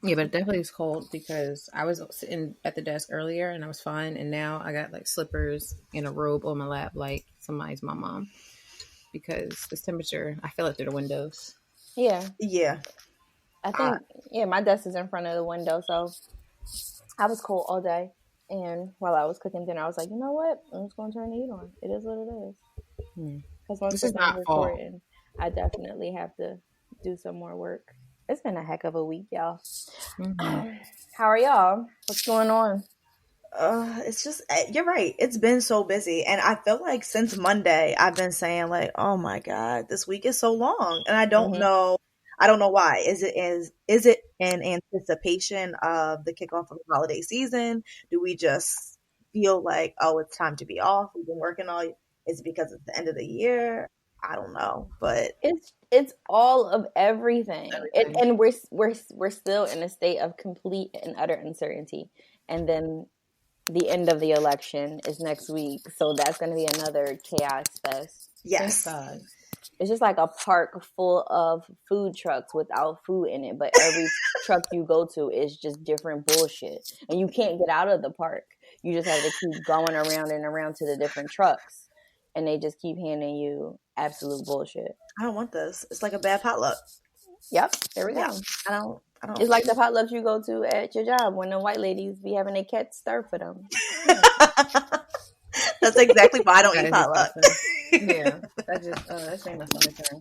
Yeah, but it definitely was cold because I was sitting at the desk earlier and I was fine, and now I got like slippers and a robe on my lap like somebody's my mom because this temperature, I feel it through the windows. Yeah. Yeah. I think, my desk is in front of the window, so I was cold all day. And while I was cooking dinner, I was like, you know what? I'm just going to turn the heat on. It is what it is. Because once This we're is done not fall. recording, I definitely have to do some more work. It's been a heck of a week, y'all. How are y'all? What's going on? It's just, you're right. It's been so busy. And I feel like since Monday, I've been saying like, oh my God, this week is so long. And I don't know why. Is it in anticipation of the kickoff of the holiday season? Do we just feel like, oh, it's time to be off? We've been working all, is it because it's the end of the year? I don't know, but it's all of everything. And we're still in a state of complete and utter uncertainty. And then the end of the election is next week, so that's going to be another chaos fest. yes. It's just like a park full of food trucks without food in it, but every truck you go to is just different bullshit, and you can't get out of the park. You just have to keep going around and around to the different trucks, and they just keep handing you absolute bullshit. I don't want this. It's like a bad potluck. Yep, there we go. I don't. It's like the potlucks you go to at your job when the white ladies be having their cats stir for them. That's exactly why I don't eat potluck. Yeah, that made my stomach turn.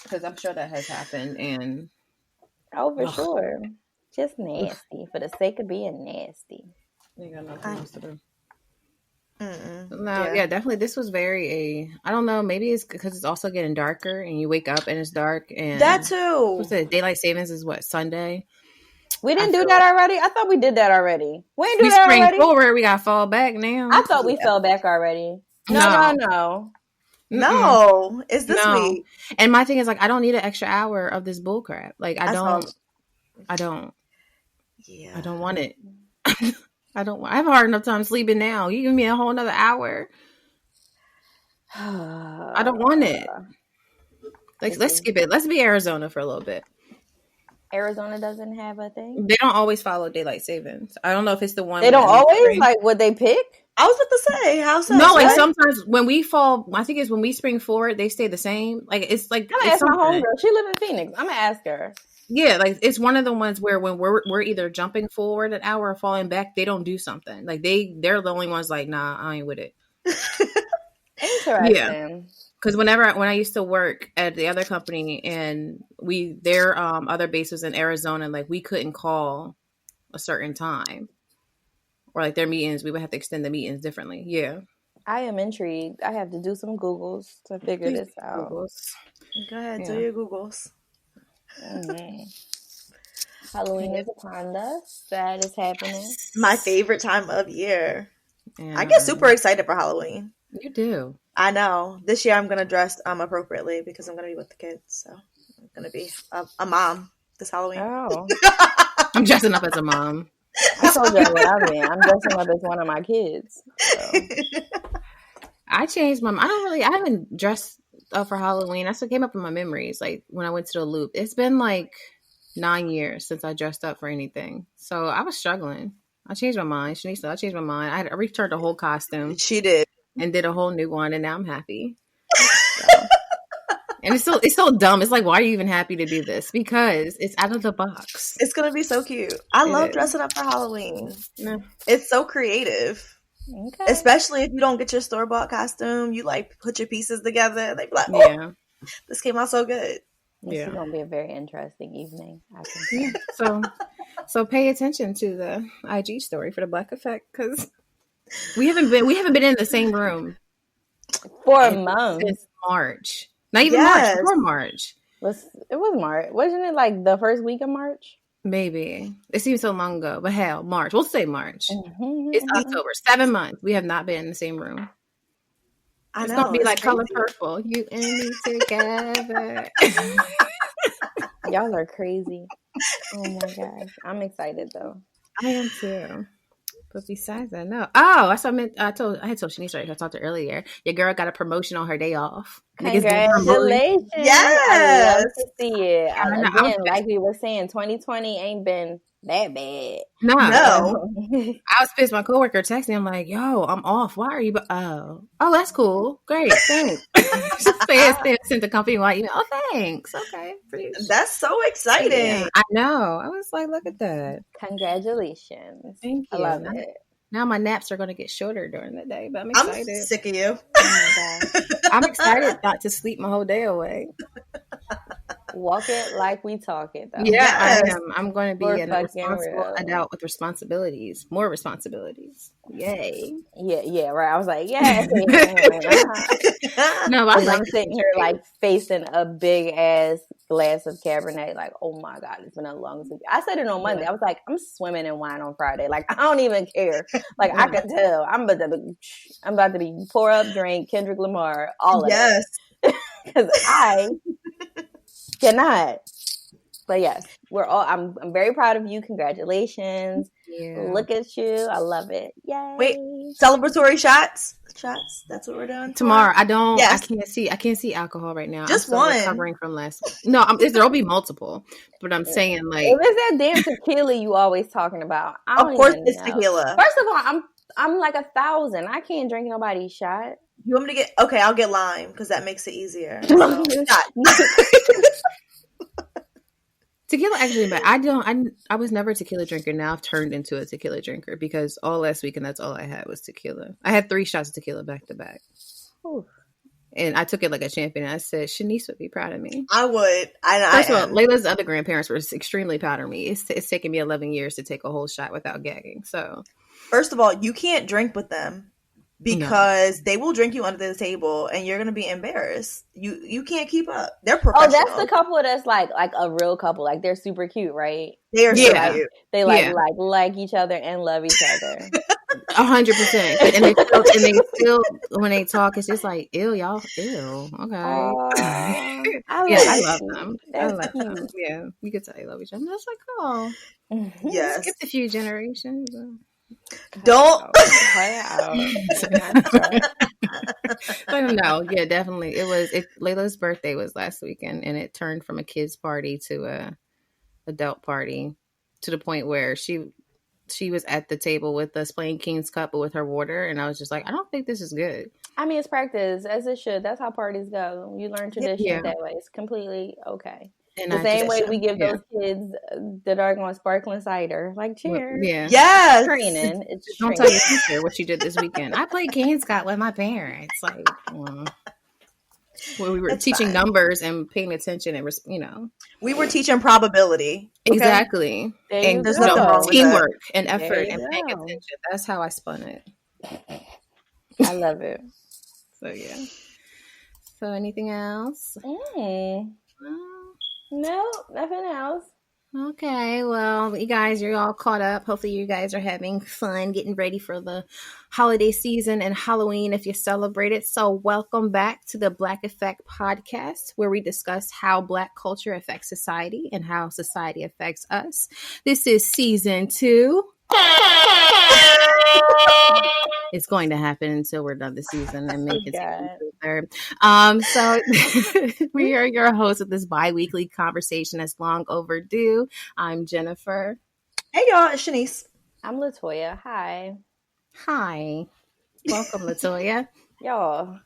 Because I'm sure that has happened, and for sure, just nasty for the sake of being nasty. You got nothing else to do. No, yeah, definitely. This was very I don't know. Maybe it's because it's also getting darker, and you wake up and it's dark, and that too. What's it? Daylight savings is what, Sunday? We didn't do that already. I thought we did that already. We didn't do that already. Spring forward, we got fall back now. I thought we fell back already. No. It's this week. And my thing is like, I don't need an extra hour of this bull crap. Like I don't. Yeah. I don't want it. I have a hard enough time sleeping now. You give me a whole another hour. I don't want it. Like, let's skip it. Let's be Arizona for a little bit. Arizona doesn't have a thing? They don't always follow daylight savings. I don't know if it's the one. They don't always? Like, what they pick? I was about to say, how so? No, like sometimes when we fall, I think it's when we spring forward, they stay the same. Like, it's like. I'm going to ask my homegirl. She live in Phoenix. I'm going to ask her. Yeah, like it's one of the ones where when we're either jumping forward an hour or falling back, they don't do something. Like they're the only ones like, nah, I ain't with it. Interesting. Yeah, because when I used to work at the other company and their other base was in Arizona, like we couldn't call a certain time, or like their meetings, we would have to extend the meetings differently. Yeah, I am intrigued. I have to do some Googles to figure this out. Go ahead, do your Googles. Halloween is upon us. That is happening. My favorite time of year. I get super excited for Halloween. You do. I know. This year I'm going to dress appropriately because I'm going to be with the kids. So I'm going to be a mom this Halloween. Oh. I'm dressing up as a mom. I told you what I mean. I'm dressing up as one of my kids. So. I changed I haven't dressed up for Halloween. That's what came up in my memories. Like when I went to the Loop, it's been like 9 years since I dressed up for anything. So I was struggling. I changed my mind. Shanice, I changed my mind. I returned the whole costume. She did. And did a whole new one, and now I'm happy. So. And it's so dumb. It's like, why are you even happy to do this? Because it's out of the box. It's gonna be so cute. I love dressing up for Halloween. Yeah. It's so creative. Okay. Especially if you don't get your store-bought costume, you like put your pieces together. They be like, "Oh, this came out so good." This is gonna be a very interesting evening. I think so pay attention to the IG story for the Black Effect because we haven't been in the same room for a month since March. Not even March. Before March. It was March. Wasn't it like the first week of March? Maybe. It seems so long ago, but hell, March. We'll say March. Mm-hmm. It's October. 7 months. We have not been in the same room. It's going to be like crazy. Color Purple. You and me together. Y'all are crazy. Oh my gosh. I'm excited though. I am too. But besides that, no. Oh, that's what I meant. I had told Shanice right. I talked to her earlier. Your girl got a promotion on her day off. Congratulations. I love Yes. to see it. Yeah, Again, like we were saying, 2020 ain't been that bad. No. I was pissed. My coworker texted me. I'm like, yo, I'm off. Why are you? Oh, that's cool. Great. Thanks. Sent the company wide email. Oh, thanks. Okay. That's so exciting. Yeah, I know. I was like, look at that. Congratulations. Thank you. I love it. Now my naps are going to get shorter during the day, but I'm excited. I'm sick of you. Oh my God. I'm excited not to sleep my whole day away. Walk it like we talk it, though. Yeah, Yes. I am. I'm going to be We're a responsible adult with responsibilities. More responsibilities. Yay. Yeah, right. I was like, yeah. No, I'm sitting here like facing a big ass glass of Cabernet. Like, oh my God, it's been a long week. I said it on Monday. I was like, I'm swimming in wine on Friday. Like, I don't even care. Like, I could tell. I'm about to be pour up, drink Kendrick Lamar, all of yes. it. Because I cannot. But yes, I'm very proud of you. Congratulations. Yeah. Look at you. I love it. Yay. Wait, celebratory shots? Shots? That's what we're doing tomorrow. I Yes. I can't see alcohol right now. Just I'm still one. recovering from last week. No, there'll be multiple. But I'm saying like, if it's that damn tequila you always talking about, Of course it's tequila. First of all, I'm like 1,000. I can't drink nobody's shot. You want me to get? Okay, I'll get lime because that makes it easier. So, tequila actually, but I was never a tequila drinker. Now I've turned into a tequila drinker because all last week and that's all I had was tequila. I had 3 shots of tequila back to back. Ooh. And I took it like a champion. I said, Shanice would be proud of me. I would. First of all, Layla's other grandparents were extremely proud of me. It's taken me 11 years to take a whole shot without gagging. So, first of all, you can't drink with them because they will drink you under the table and you're going to be embarrassed. You can't keep up. They're professional. Oh, that's the couple that's like a real couple. Like they're super cute, right? They are so cute. They like each other and love each other. 100%. And they still when they talk, it's just like, ew, y'all, ew. Okay. I love them. I love them. Yeah, you could tell they love each other. That's like, oh, yes. Skipped a few generations. Don't. No, yeah, definitely. Layla's birthday was last weekend, and it turned from a kids' party to a adult party to the point where she was at the table with us playing King's Cup with her water, and I was just like, I don't think this is good. I mean, it's practice as it should. That's how parties go. You learn tradition that way. It's completely okay. And the same way we give those kids the doggone sparkling cider. Like, cheers. Yeah. Yes. Training. Don't tell your teacher what you did this weekend. I played King's Cup with my parents. Like, when we were teaching numbers and paying attention and, we were teaching probability. Okay? Exactly. And there's nothing wrong with teamwork and effort and paying attention. That's how I spun it. I love it. So, yeah. So, anything else? No, nothing else. Okay, well, you guys, you're all caught up. Hopefully you guys are having fun getting ready for the holiday season and Halloween if you celebrate it. So welcome back to the Black Effect podcast, where we discuss how Black culture affects society and how society affects us. This is season 2. It's going to happen until we're done the season and make it third. So we are your hosts of this bi-weekly conversation that's long overdue. I'm Jennifer. Hey y'all, it's Shanice. I'm Latoya. Hi. Welcome, Latoya. Y'all.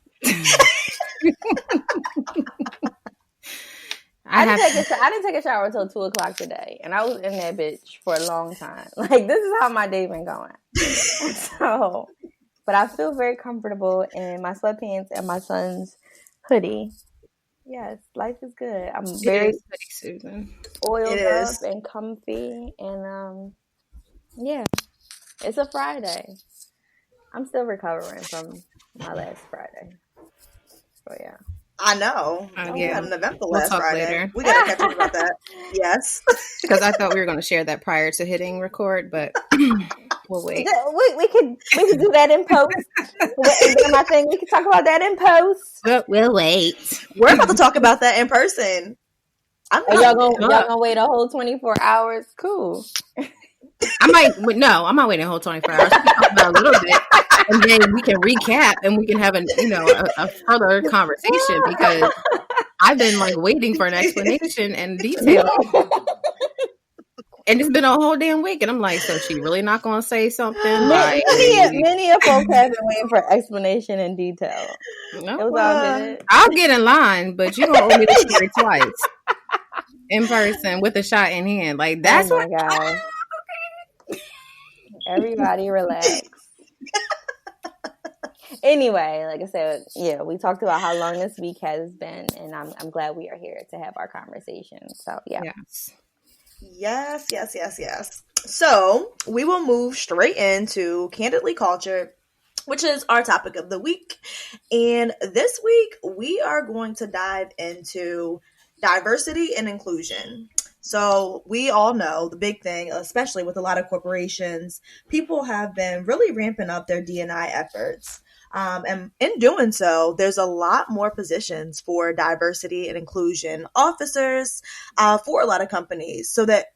I didn't take a shower until 2:00 today, and I was in that bitch for a long time. Like, this is how my day been going. So, but I feel very comfortable in my sweatpants and my son's hoodie. Yes, life is good. I'm very oiled up and comfy, and yeah, it's a Friday. I'm still recovering from my last Friday. So yeah. I know. We had an eventful last Friday. Later. We gotta catch up about that. Yes. Because I thought we were going to share that prior to hitting record, but we'll wait. We could do that in post. My thing. We can talk about that in post. We'll wait. We're about to talk about that in person. Y'all gonna wait a whole 24 hours? Cool. I'm not waiting a whole 24 hours. We can talk about a little bit, and then we can recap, and we can have a further conversation, because I've been like waiting for an explanation and detail, and it's been a whole damn week, and I'm like, so she really not gonna say something? Like, many of folks have been waiting for explanation and detail. no, It was all good. I'll get in line, but you gonna owe me the story twice in person with a shot in hand. Like, that's oh my God. Everybody relax. Anyway, like I said, yeah, we talked about how long this week has been, and I'm glad we are here to have our conversation. So yeah. Yes. So we will move straight into Candidly Cultured, which is our topic of the week. And this week we are going to dive into diversity and inclusion. So we all know the big thing, especially with a lot of corporations, people have been really ramping up their D&I efforts. And in doing so, there's a lot more positions for diversity and inclusion officers for a lot of companies, so that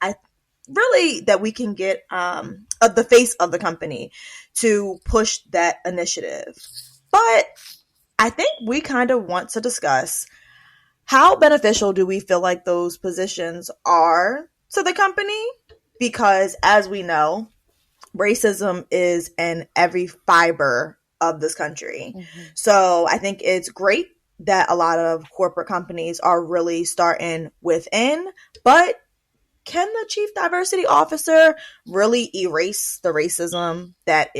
we can get the face of the company to push that initiative. But I think we kind of want to discuss, how beneficial do we feel like those positions are to the company? Because as we know, racism is in every fiber of this country. Mm-hmm. So I think it's great that a lot of corporate companies are really starting within, but can the chief diversity officer really erase the racism that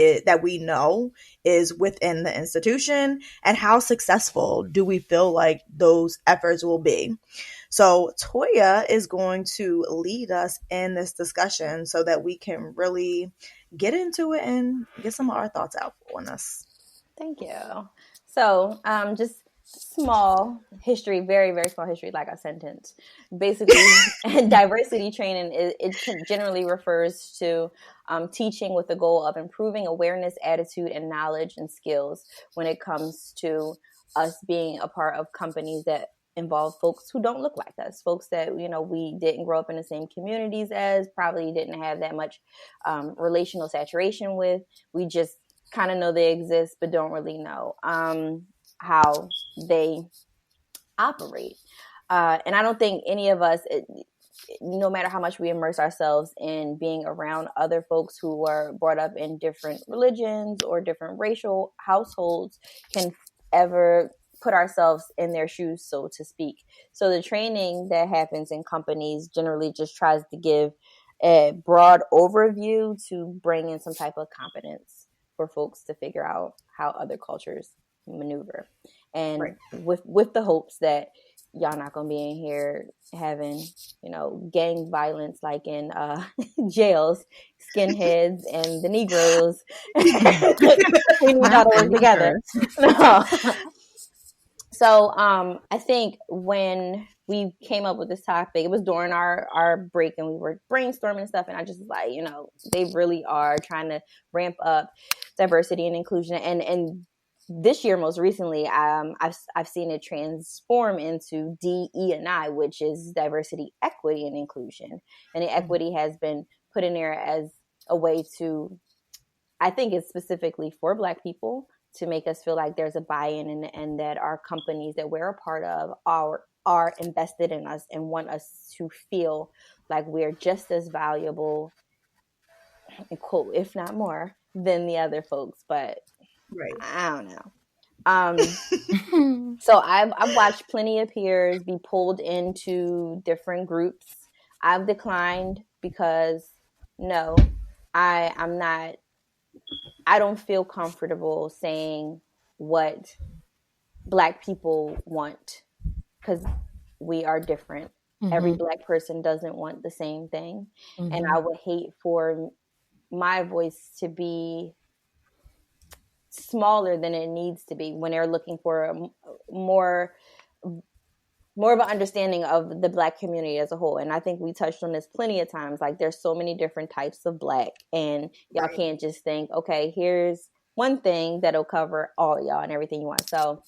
we know is within the institution? And how successful do we feel like those efforts will be? So Toya is going to lead us in this discussion so that we can really get into it and get some of our thoughts out on this. Thank you. So just small history, very, very small history, like a sentence. Basically, diversity training, it generally refers to teaching with the goal of improving awareness, attitude, and knowledge and skills when it comes to us being a part of companies that involve folks who don't look like us, folks that, we didn't grow up in the same communities as, probably didn't have that much relational saturation with. We just kind of know they exist, but don't really know how they operate. And I don't think any of us, no matter how much we immerse ourselves in being around other folks who were brought up in different religions or different racial households, can ever put ourselves in their shoes, so to speak. So the training that happens in companies generally just tries to give a broad overview to bring in some type of competence for folks to figure out how other cultures maneuver. And right. with the hopes that y'all not gonna be in here having, gang violence like in jails, skinheads and the Negroes. We need y'all to work together. No. So I think when we came up with this topic, it was during our break and we were brainstorming and stuff. And I just was like, they really are trying to ramp up diversity and inclusion. And this year, most recently, I've seen it transform into DE&I, which is diversity, equity, and inclusion. And the equity has been put in there as a way to, I think it's specifically for Black people, to make us feel like there's a buy-in and that our companies that we're a part of are invested in us and want us to feel like we're just as valuable, and quote, if not more, than the other folks. But right. I don't know. So I've watched plenty of peers be pulled into different groups. I've declined because no, I don't feel comfortable saying what Black people want, because we are different. Mm-hmm. Every Black person doesn't want the same thing. Mm-hmm. And I would hate for my voice to be smaller than it needs to be when they're looking for a more of an understanding of the Black community as a whole. And I think we touched on this plenty of times. Like, there's so many different types of Black, and y'all right. can't just think, okay, here's one thing that'll cover all y'all and everything you want. So